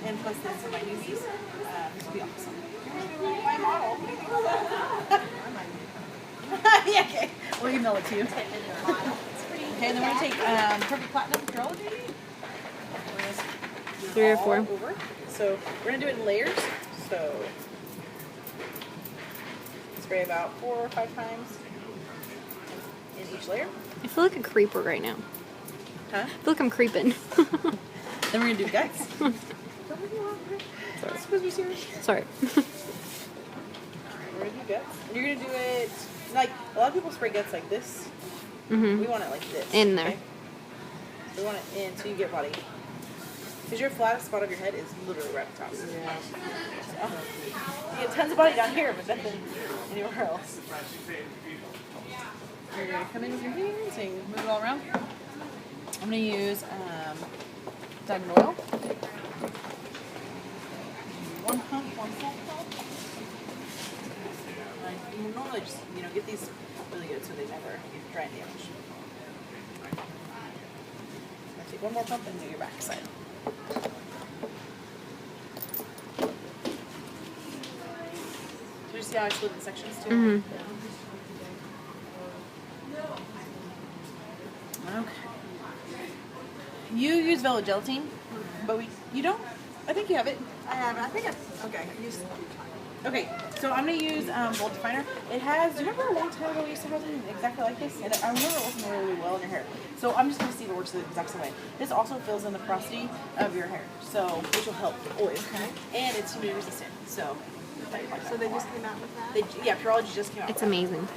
and plus this are my newbies. This will be awesome. My model. Yeah, okay. We'll email it to you. Okay, and then we're going to take Perfect Platinum Curology. 3 or 4. Over. So we're going to do it in layers. So spray about 4 or 5 times in each layer. I feel like a creeper right now. Huh? I feel like I'm creeping. Then we're going to do guts. Sorry. Supposed to be serious. Sorry. We're going to do guts. And you're going to do it, like, a lot of people spray guts like this. Mm-hmm. We want it like this. In there. Okay? We want it in so you get body. Because your flattest spot of your head is literally right at the top. Yeah. So, you get tons of body down here, but nothing anywhere else. You're going to come in with your fingers and move it all around. I'm going to use diamond oil. 1 pump, 1 full pump. You normally just, get these really good so they never dry and damage. I'll take 1 more pump and do your back side. Did you see how I split the sections too? Mm-hmm. Okay. You use velvet gelatine, but you don't? I think you have it. I have it. I think it's okay. Okay, so I'm going to use Gold Definer. It has, do you remember a long time ago we used to have something exactly like this? And I remember it working really well in your hair. So I'm just going to see if it works the exact same way. This also fills in the porosity of your hair, so which will help the oil. Okay. And it's humidity resistant, so. So they just came out with that? Yeah, Pureology just came out. It's amazing.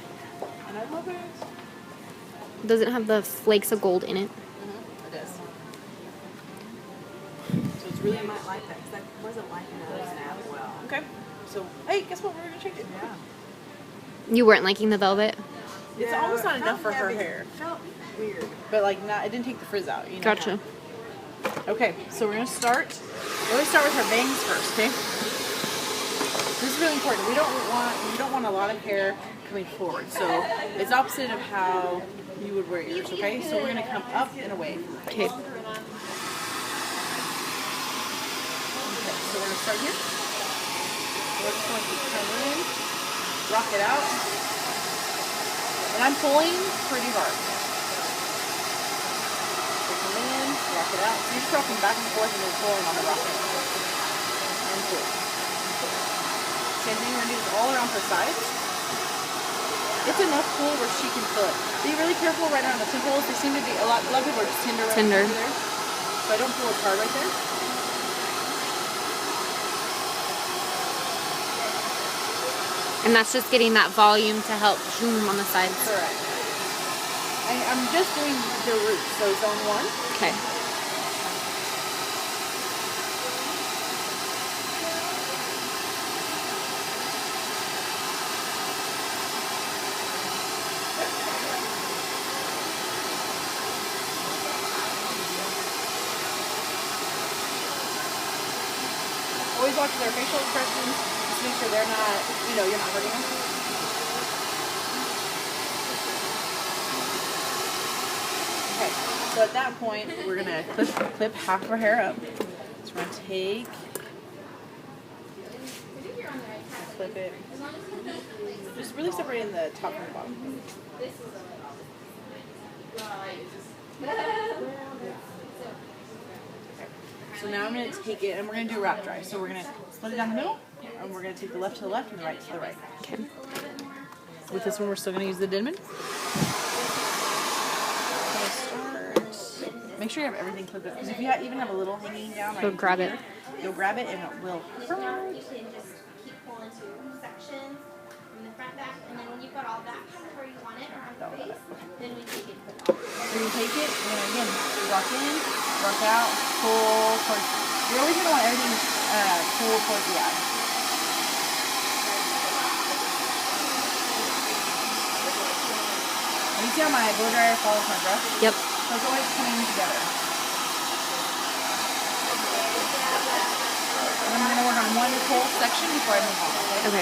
And I love it. Does it have the flakes of gold in it? Mm-hmm. It does. So it's really. I might like that because I wasn't liking it as well. Okay. So, hey, guess what? We're going to change it. Yeah. You weren't liking the velvet? It's Yeah, almost not it enough for felt her heavy. hair. It felt weird. But, like, it didn't take the frizz out. You know Gotcha. how? Okay, so we're going to start. We're going to start with our bangs first, okay? This is really important. We don't want a lot of hair coming forward. So it's opposite of how you would wear yours, okay? So we're going to come up and away. Okay. Okay, so we're going to start here. We're just going to come in, rock it out. And I'm pulling pretty hard. So come in, rock it out. So you're just rocking back and forth and then pulling on the rocking. And pull. Same thing, we're going to do this all around her sides. It's enough pull where she can feel it. Be really careful right around the temples. They seem to be, a lot of people are just tender right Tender. there. So I don't pull as hard right there. And that's just getting that volume to help zoom on the sides. Correct. I'm just doing the roots, so zone 1. Okay. Always watch their facial expressions. Just make sure they're not, you're not hurting them. Okay, so at that point, we're going to clip half of our hair up. So we're going to take, clip it, just really separating the top from the bottom. So now I'm going to take it, and we're going to do a wrap dry. So we're going to split it down the middle, and we're going to take the left to the left and the right to the right. Okay. With this one, we're still going to use the Denman. Make sure you have everything clipped up, because if you even have a little hanging down, Go grab it. You'll grab it and it will hurt. You can just keep pulling 2 sections from the front back, and then when you've got all that kind of where you want it or on the face, then we take it and put it on. So you take it, and then again, rock in, rock out, pull towards. You're always going to want everything pull towards the eye. And you see how my blow dryer follows my brush? Yep. So it's always coming together. And I'm going to work on one whole section before I move on, okay? Okay.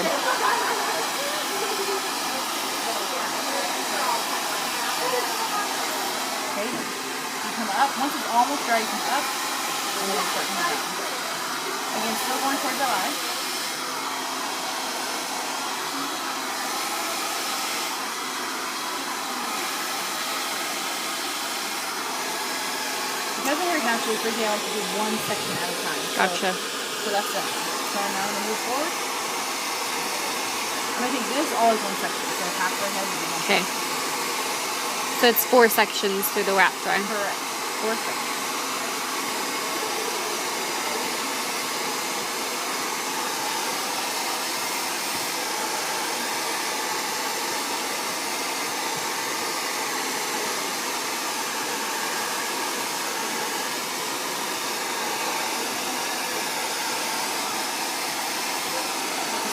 Okay, you come up. Once it's almost dry, you come up, and then you start coming down. Again, still going towards the eye. Because my hair is naturally frizzy, I like to do one section at a time. Gotcha. So that's it. So now I'm going to move forward. And I think this all is one section. So half the head will be one Okay. section. So it's 4 sections through the wrap dry. Correct. 4 sections.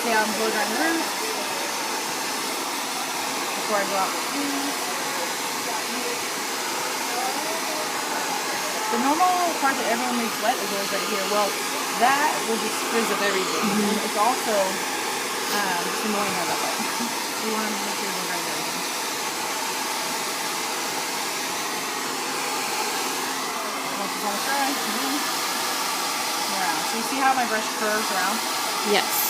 See how I'm blow drying the roots before I go out with these. The normal part that everyone makes wet is always right here. Well, that will just frizz up everything. And it's also just annoying how that wet. So you want to make sure you blow dry everything. Once it's almost dry, around. So you see how my brush curves around? Yes.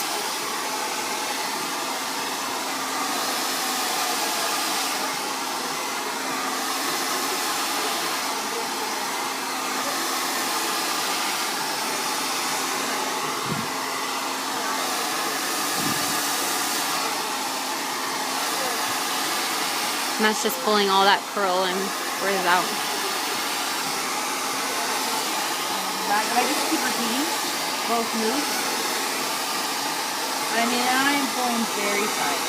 And that's just pulling all that curl and frizz out. Back, but I just keep repeating both moves. I mean, I am pulling very tight.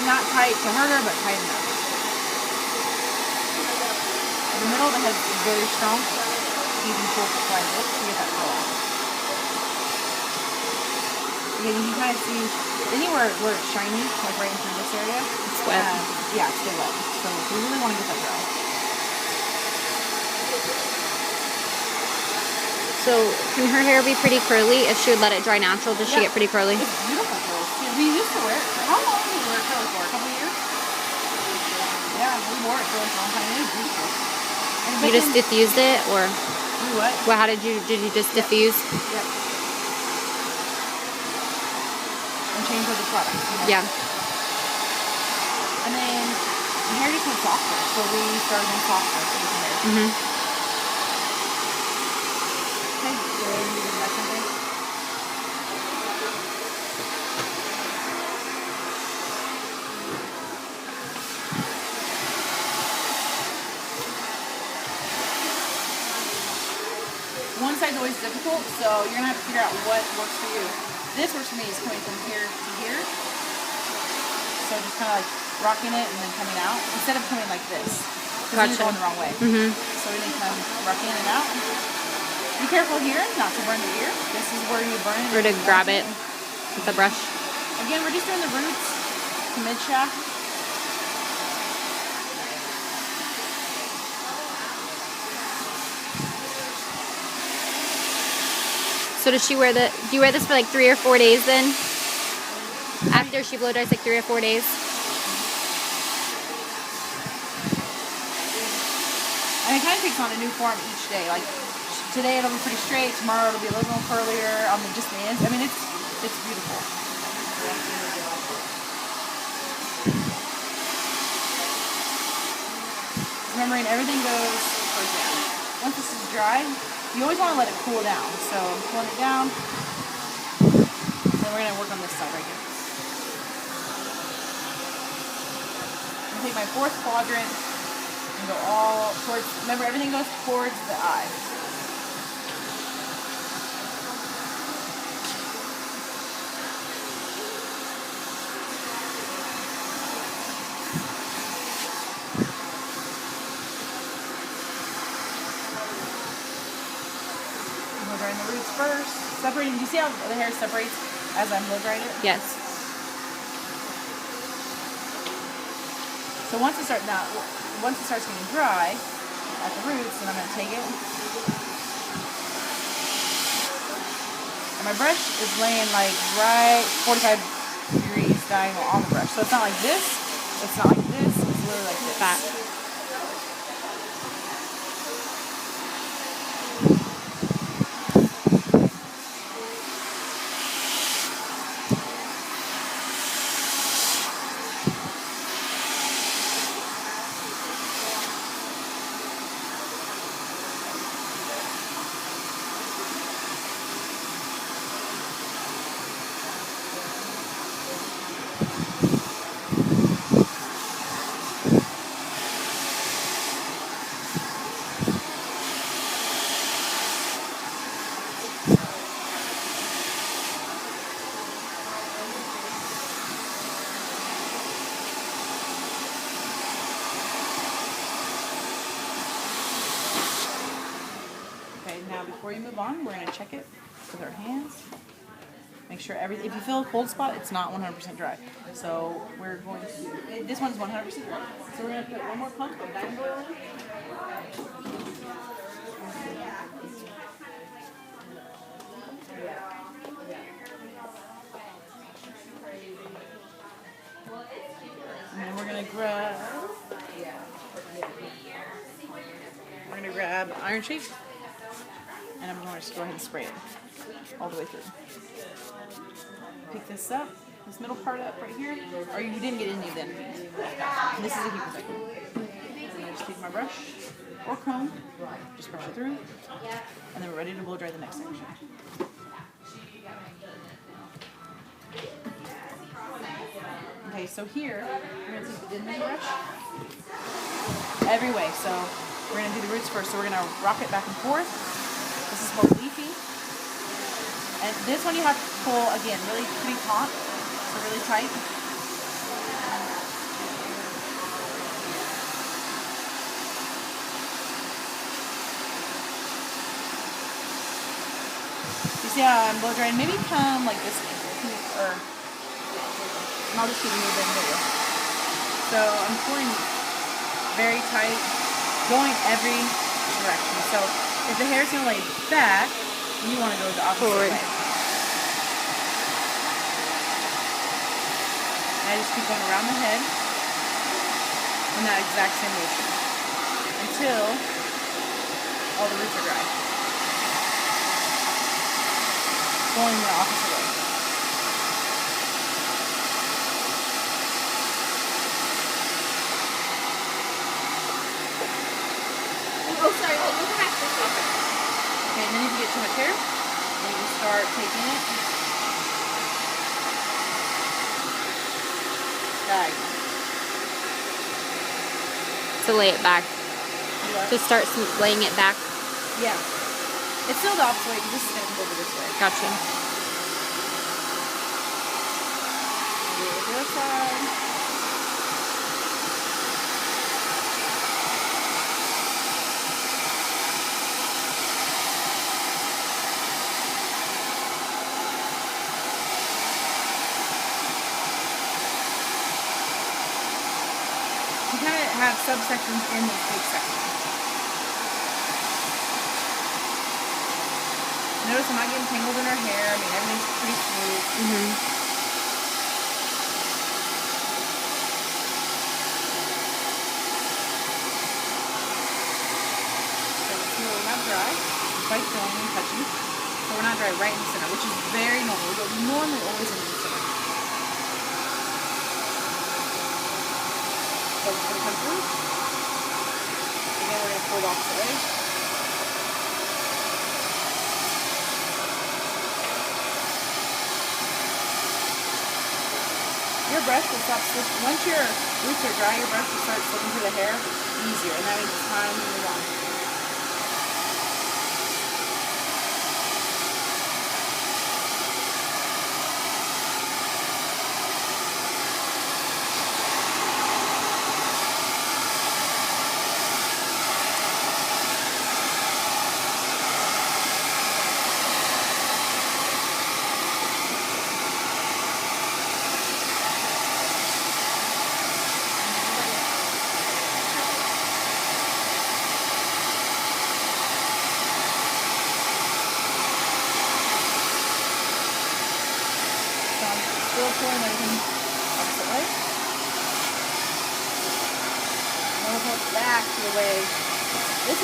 Not tight to hurt her, but tight enough. The middle of the head is very strong. You can pull quite a bit to get that curl out. Again, you can kind of see anywhere where it's shiny, like right in through this area. It's wet. Yeah, it's still wet. So we really want to get that dry. So can her hair be pretty curly if she would let it dry natural? Does she Yeah. get pretty curly? It's beautiful curls. We used to wear it. How long did we wear curly for? A couple of years? Yeah, we wore it for a long time. It was beautiful. And You just diffused it, or we what? well, how did you just diffuse? Yeah. And change with the product. You know? Yeah. And then the hair just went softer, so we started going softer for the hair. Mhm. Okay, so you do that something. One side's always difficult, so you're gonna have to figure out what works for you. This works for me is coming from here to here. So just kind of like rocking it and then coming out instead of coming like this. Because you're Gotcha. going the wrong way. Mhm. So we need to kind of rock in and out. Be careful here not to burn the ear. This is where you burn it. Or to grab it with the brush. Again, we're just doing the roots to mid shaft. So does she wear do you wear this for like 3 or 4 days then? After she blow dries like 3 or 4 days? And it kind of takes on a new form each day. Like today it'll be pretty straight. Tomorrow it'll be a little more curlier on just the ends. I mean, it's beautiful. Remembering everything goes towards down. Once this is dry, you always want to let it cool down. So I'm pulling it down. Then we're gonna work on this side right here. I'm gonna take my fourth quadrant and go all towards, remember everything goes towards the eye. I'm blow drying the roots first. Separating, do you see how the hair separates as I'm blow drying it? Yes. So once it starts getting dry at the roots, then I'm going to take it. And my brush is laying like right 45 degrees diagonal on the brush. So it's not like this, it's not like this, it's literally like this. That. before you move on, we're going to check it with our hands. Make sure everything, if you feel a cold spot, it's not 100% dry. So we're going to do, this one's 100% dry. So we're going to put one more pump of diamond oil in. And then we're going to grab Iron Shake, and I'm going to just go ahead and spray it all the way through. Pick this up, this middle part up right here, or you didn't get any of them. This is a heat protector. And I just take my brush or comb, just brush it through, and then we're ready to blow dry the next section. Okay, so here, we're going to take the Denman brush every way. So we're going to do the roots first. So we're going to rock it back and forth. This is called leafy. And this one you have to pull, again, really pretty taut, so really tight. You see how I'm blow drying? Maybe come like this, or and I'll just keep moving the video. So I'm pulling very tight, going every direction. So if the hair's gonna lay back, you want to go the opposite Forward. way. And I just keep going around the head in that exact same motion until all the roots are dry. Going the opposite way. Oh, sorry. Wait, look back this way. Okay, and then if you get too much hair, then you start taking it diagonal. To lay it back. What? To start laying it back. Yeah. It's still the opposite way because this is going to come over this way. Gotcha. Do it with the other side. You kind of have subsections in these big sections. Notice I'm not getting tangled in her hair. I mean, everything's pretty smooth. Mm-hmm. So let's see what we have dry. Quite strong and touchy. So we're not dry right in the center, which is very normal. We go normally always in the center. So it's going to come through. Again, we're going to pull the opposite way. Your brush will stop slipping. Once your roots are dry, your brush will start slipping through the hair easier, and that means it's time to move on. Still pulling everything opposite way. Move it back to the way